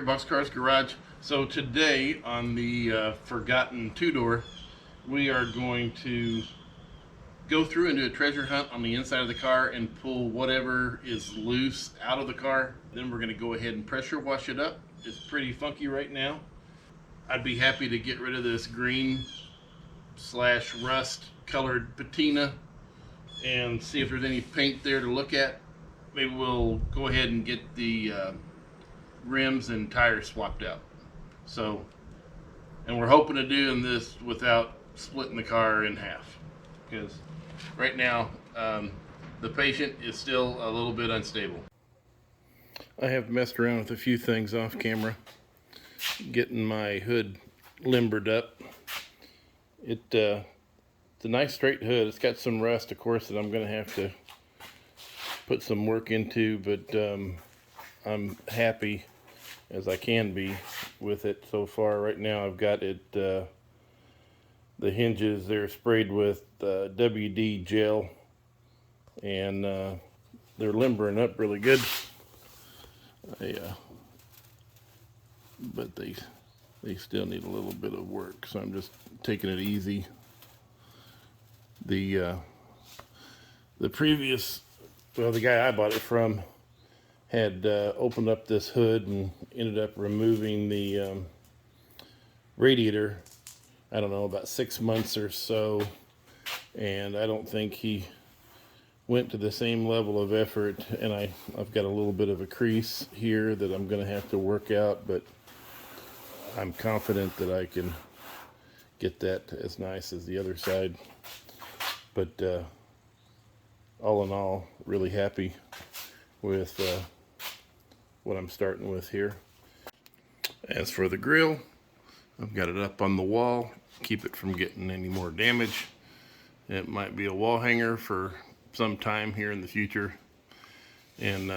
Boxcars Garage. So today on the forgotten two-door, we are going to go through and do a treasure hunt on the inside of the car and pull whatever is loose out of the car. Then we're going to go ahead and pressure wash it up. It's pretty funky right now. I'd be happy to get rid of this green slash rust colored patina and see if there's any paint there to look at. Maybe we'll go ahead and get the rims and tires swapped out. So, and we're hoping to do this without splitting the car in half, because right now the patient is still a little bit unstable. I have messed around with a few things off camera, getting my hood limbered up. It's a nice straight hood. It's got some rust, of course, that I'm going to have to put some work into, but I'm happy as I can be with it so far. Right now I've got it, the hinges, they're sprayed with WD gel, and they're limbering up really good. But they still need a little bit of work, so I'm just taking it easy. The previous, well, the guy I bought it from had opened up this hood and ended up removing the radiator, I don't know, about 6 months or so, and I don't think he went to the same level of effort, and I've got a little bit of a crease here that I'm going to have to work out, but I'm confident that I can get that as nice as the other side. But all in all, really happy with what I'm starting with here. As for the grill, I've got it up on the wall, keep it from getting any more damage. It might be a wall hanger for some time here in the future. And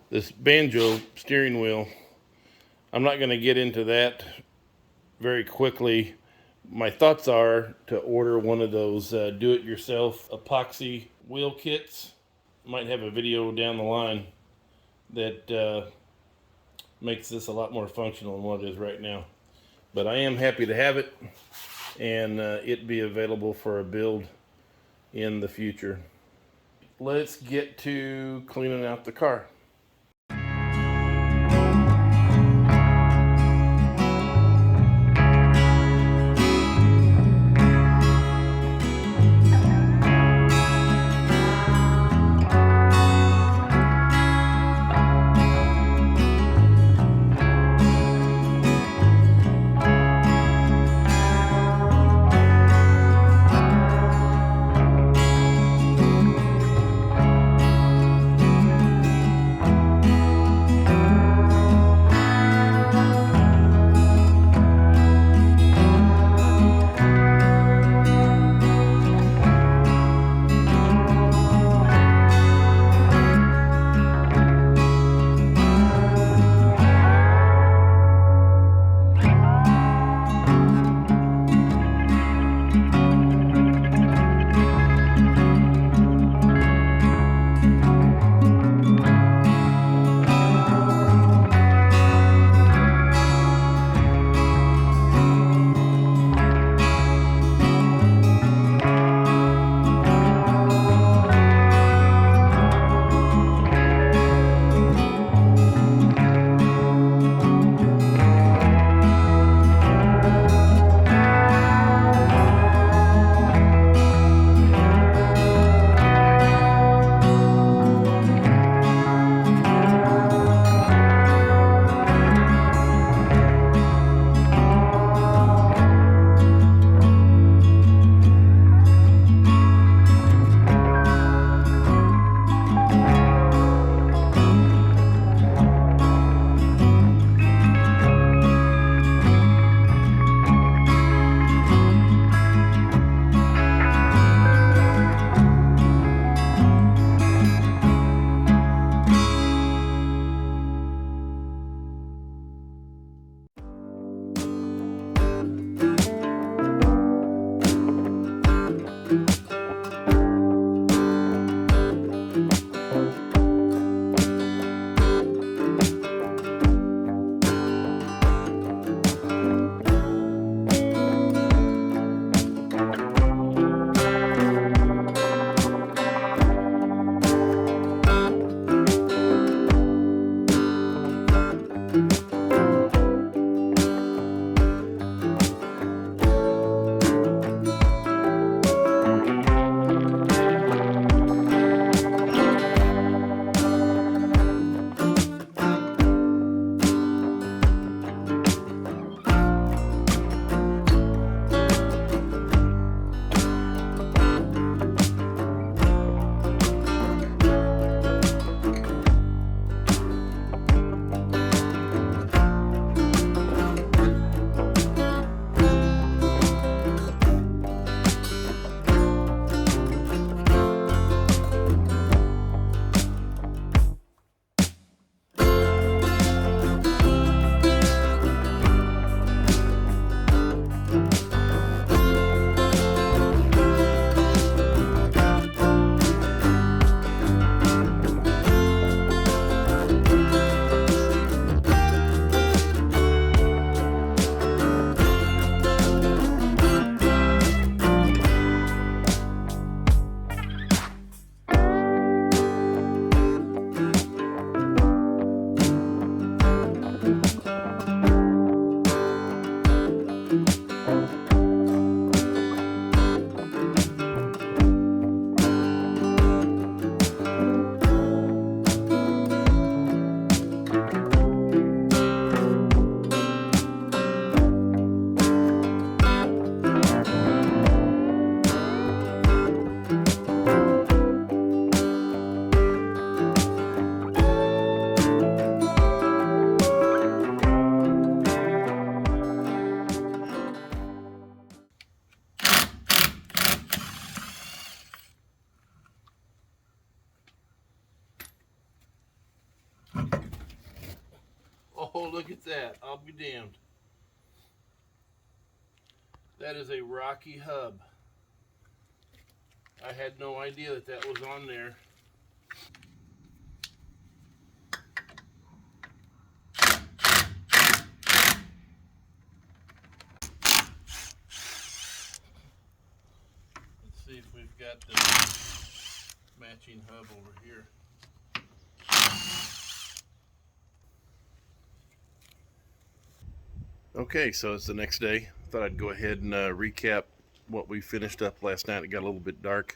this banjo steering wheel, I'm not going to get into that very quickly. My thoughts are to order one of those do-it-yourself epoxy wheel kits. Might have a video down the line that makes this a lot more functional than what it is right now. But I am happy to have it, and it be available for a build in the future. Let's get to cleaning out the car. that. I'll be damned. That is a rocky hub. I had no idea that that was on there. Let's see if we've got the matching hub over here. Okay, so it's the next day. Thought I'd go ahead and recap what we finished up last night. It got a little bit dark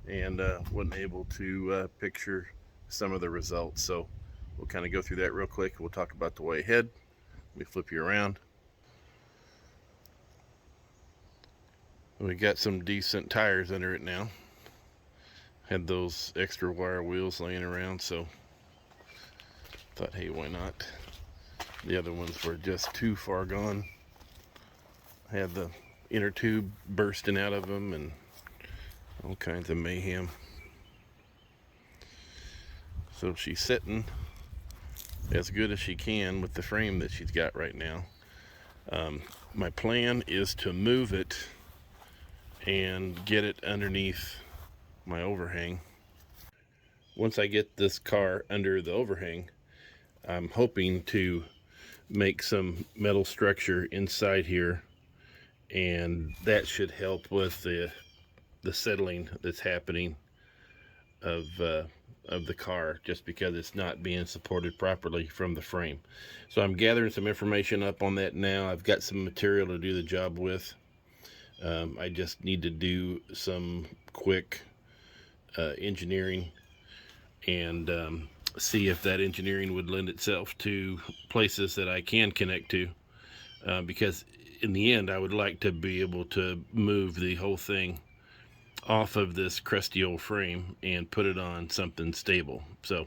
and wasn't able to picture some of the results. So we'll kind of go through that real quick. We'll talk about the way ahead. Let me flip you around. We got some decent tires under it now. Had those extra wire wheels laying around, so thought, hey, why not? The other ones were just too far gone. Had the inner tube bursting out of them and all kinds of mayhem. So she's sitting as good as she can with the frame that she's got right now. My plan is to move it and get it underneath my overhang. Once I get this car under the overhang, I'm hoping to make some metal structure inside here, and that should help with the settling that's happening of the car, just because it's not being supported properly from the frame. So I'm gathering some information up on that now. I've got some material to do the job with. I just need to do some quick engineering and see if that engineering would lend itself to places that I can connect to, because in the end I would like to be able to move the whole thing off of this crusty old frame and put it on something stable. So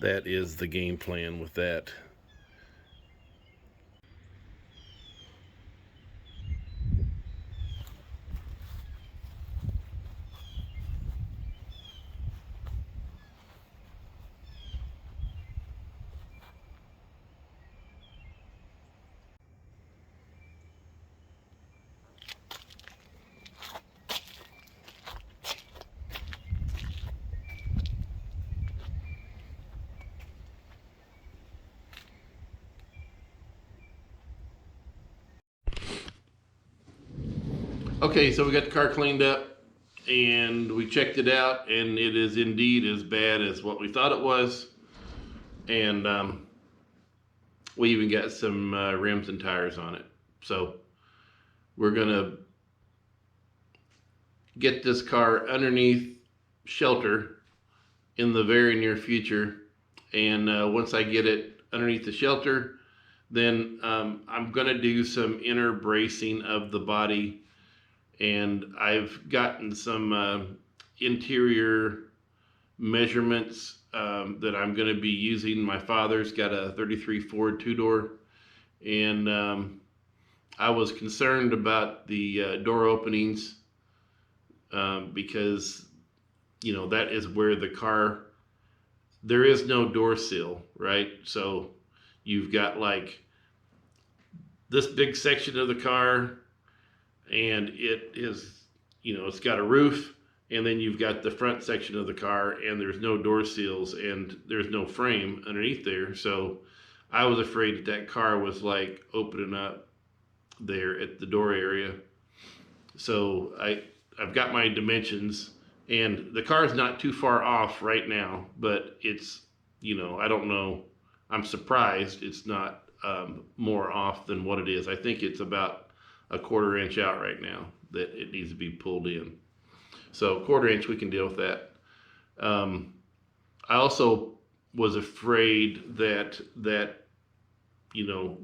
that is the game plan with that. Okay, so we got the car cleaned up and we checked it out, and it is indeed as bad as what we thought it was. And we even got some rims and tires on it. So we're gonna get this car underneath shelter in the very near future. And once I get it underneath the shelter, then I'm gonna do some inner bracing of the body. And I've gotten some interior measurements that I'm going to be using. My father's got a 33 Ford two-door, and I was concerned about the door openings because, you know, that is where the car, there is no door sill, right? So you've got like this big section of the car, and it is, you know, it's got a roof, and then you've got the front section of the car, and there's no door seals and there's no frame underneath there. So I was afraid that car was like opening up there at the door area. So I've got my dimensions, and the car is not too far off right now, but it's, you know, I don't know, I'm surprised it's not more off than what it is. I think it's about a 1/4 inch out right now that it needs to be pulled in. So 1/4 inch, we can deal with that. I also was afraid that you know,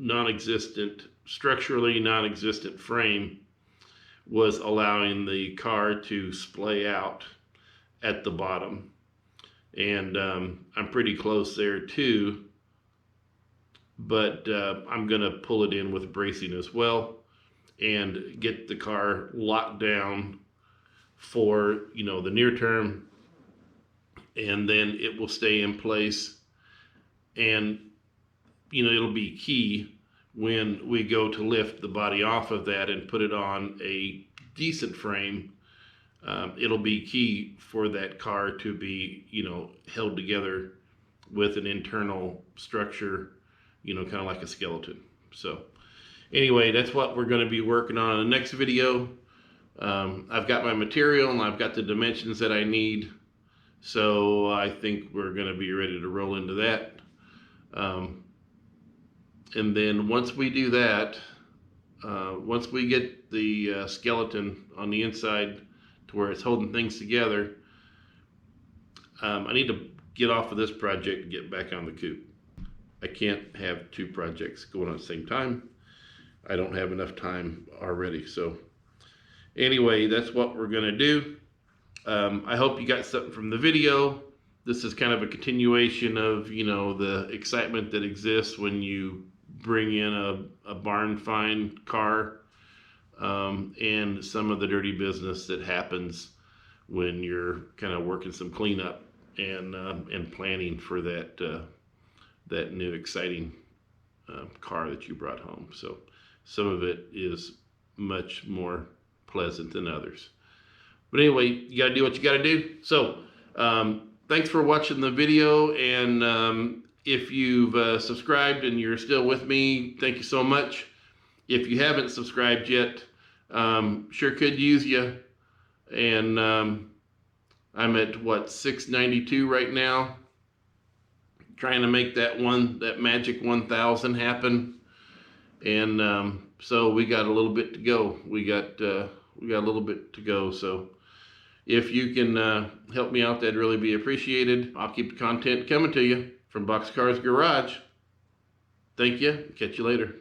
structurally non-existent frame was allowing the car to splay out at the bottom. And I'm pretty close there too, but I'm gonna pull it in with bracing as well and get the car locked down for, you know, the near term, and then it will stay in place. And it'll be key when we go to lift the body off of that and put it on a decent frame. It'll be key for that car to be, held together with an internal structure, kind of like a skeleton. So anyway, that's what we're going to be working on in the next video. I've got my material and I've got the dimensions that I need. So I think we're going to be ready to roll into that. And then once we do that, once we get the skeleton on the inside to where it's holding things together, I need to get off of this project and get back on the coupe. I can't have two projects going on at the same time. I don't have enough time already. So anyway, that's what we're going to do. I hope you got something from the video. This is kind of a continuation of, the excitement that exists when you bring in a barn find car, and some of the dirty business that happens when you're kind of working some cleanup and planning for that new exciting car that you brought home. So some of it is much more pleasant than others. But anyway, you got to do what you got to do. So thanks for watching the video, and if you've subscribed and you're still with me, thank you so much. If you haven't subscribed yet, sure could use you. And I'm at what, 692 right now, trying to make that magic 1,000 happen. And so we got a little bit to go. We got a little bit to go. So if you can help me out, that'd really be appreciated. I'll keep the content coming to you from Boxcars Garage. Thank you. Catch you later.